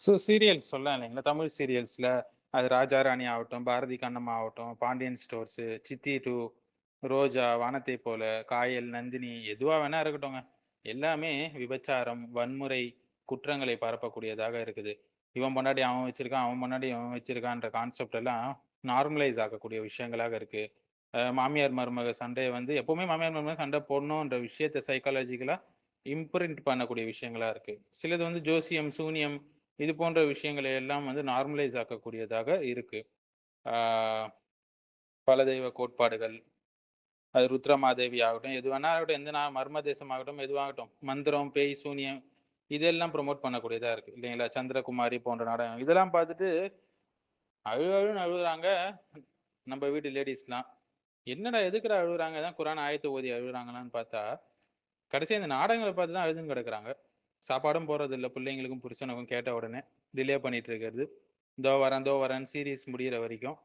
Serials சொல்லலாம் இல்லைங்களா? தமிழ் சீரியல்ஸ்ல அது ராஜா ராணி ஆகட்டும், பாரதி கண்ணம்மா ஆகட்டும், பாண்டியன் ஸ்டோர்ஸு, சித்தி 2, ரோஜா, வானத்தை போல, காயல், நந்தினி எதுவா வேணா இருக்கட்டுங்க. எல்லாமே விபச்சாரம், வன்முறை, குற்றங்களை பரப்பக்கூடியதாக இருக்குது. இவன் பொண்டாட்டி அவன் வச்சிருக்கான், அவன் பொண்டாட்டி இவன் வச்சிருக்கான்ற கான்செப்ட் எல்லாம் நார்மலைஸ் ஆக்கக்கூடிய விஷயங்களாக இருக்கு. மாமியார் மருமக சண்டைய வந்து எப்பவுமே மாமியார் மருமக சண்டை போடணுன்ற விஷயத்த சைக்காலஜிக்கலா இம்ப்ரிண்ட் பண்ணக்கூடிய விஷயங்களா இருக்கு. சிலது வந்து ஜோசியம், சூனியம் இது போன்ற விஷயங்களை எல்லாம் வந்து நார்மலைஸ் ஆக்கக்கூடியதாக இருக்கு. ஆ பலதெய்வ கோட்பாடுகள், அது ருத்ரமாதேவி ஆகட்டும், எது வேணா ஆகட்டும், எந்த மர்ம தேசம் ஆகட்டும், எதுவாகட்டும். மந்திரம், பேய், சூனியம் இதெல்லாம் ப்ரமோட் பண்ணக்கூடியதா இருக்கு. இல்லைங்களா? சந்திரகுமாரி போன்ற நாடகம். இதெல்லாம் பார்த்துட்டு அழுன்னு அழுவுறாங்க நம்ம வீட்டு லேடீஸ்லாம். என்னடா எதுக்குடா அழுவுறாங்க? அதான் குரான் ஆயத்த ஓதி அழுவுறாங்களான்னு பார்த்தா, கடைசியா இந்த நாடகங்கள பார்த்து தான் அழுதுன்னு கிடக்குறாங்க. சாப்பாடும் போடுறதில்ல பிள்ளைங்களுக்கும், புருஷனுக்கும் கேட்ட உடனே. டிலே பண்ணிட்டு இருக்கிறது. "இதோ வரேன், இதோ வரேன்னு" சீரிஸ் முடியிற வரைக்கும்.